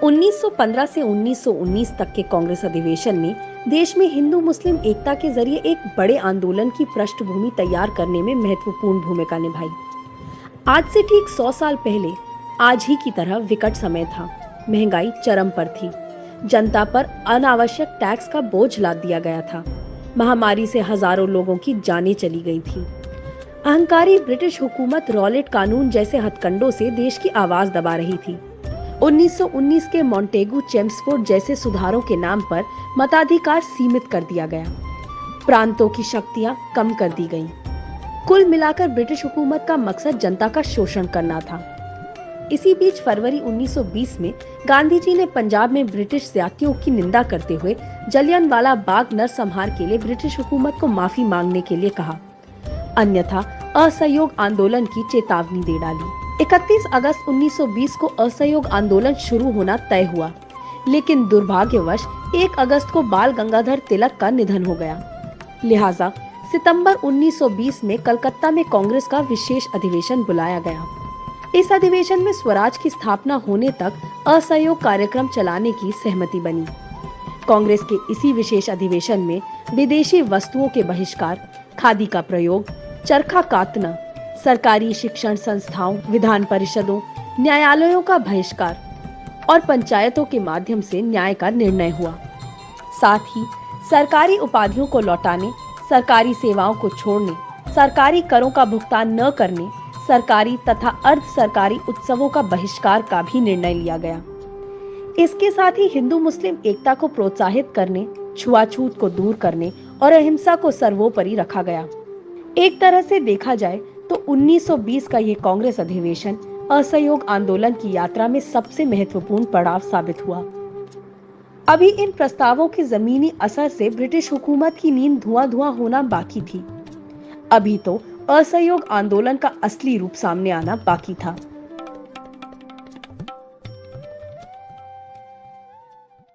1915 से 1919 तक के कांग्रेस अधिवेशन ने देश में हिंदू मुस्लिम एकता के जरिए एक बड़े आंदोलन की पृष्ठभूमि तैयार करने में महत्वपूर्ण भूमिका निभाई। आज से ठीक 100 साल पहले आज ही की तरह विकट समय था। महंगाई चरम पर थी। जनता पर अनावश्यक टैक्स का बोझ लाद दिया गया था। महामारी से हजारों लोगों की जानें चली गई थी। अहंकारी ब्रिटिश हुकूमत रॉलेट कानून जैसे हथकंडों से देश की आवाज दबा रही थी। 1919 के मॉन्टेगू चेम्सफोर्ड जैसे सुधारों के नाम पर मताधिकार सीमित कर दिया गया। प्रांतों की शक्तियां कम कर दी गईं। कुल मिलाकर ब्रिटिश हुकूमत का मकसद जनता का शोषण करना था। इसी बीच फरवरी 1920 में गांधी जी ने पंजाब में ब्रिटिश ज्यादतियों की निंदा करते हुए जलियांवाला बाग नरसंहार के लिए ब्रिटिश हुकूमत को माफी मांगने के लिए कहा, अन्यथा असहयोग आंदोलन की चेतावनी दे डाली। 31 अगस्त 1920 को असहयोग आंदोलन शुरू होना तय हुआ, लेकिन दुर्भाग्यवश 1 अगस्त को बाल गंगाधर तिलक का निधन हो गया। लिहाजा सितंबर 1920 में कलकत्ता में कांग्रेस का विशेष अधिवेशन बुलाया गया। इस अधिवेशन में स्वराज की स्थापना होने तक असहयोग कार्यक्रम चलाने की सहमति बनी। कांग्रेस के इसी विशेष अधिवेशन में विदेशी वस्तुओं के बहिष्कार, खादी का प्रयोग, चरखा कातना, सरकारी शिक्षण संस्थाओं, विधान परिषदों, न्यायालयों का बहिष्कार और पंचायतों के माध्यम से न्याय का निर्णय हुआ। साथ ही सरकारी उपाधियों को लौटाने, सरकारी सेवाओं को छोड़ने, सरकारी करों का भुगतान न करने, सरकारी तथा अर्ध सरकारी उत्सवों का बहिष्कार का भी निर्णय लिया गया। इसके साथ ही हिंदू मुस्लिम एकता को प्रोत्साहित करने, छुआछूत को दूर करने और अहिंसा को सर्वोपरि रखा गया। एक तरह से देखा जाए तो 1920 का ये कांग्रेस अधिवेशन असहयोग आंदोलन की यात्रा में सबसे महत्वपूर्ण पड़ाव साबित हुआ। अभी इन प्रस्तावों के जमीनी असर से ब्रिटिश हुकूमत की नींद धुआं होना बाकी थी। अभी तो असहयोग आंदोलन का असली रूप सामने आना बाकी था।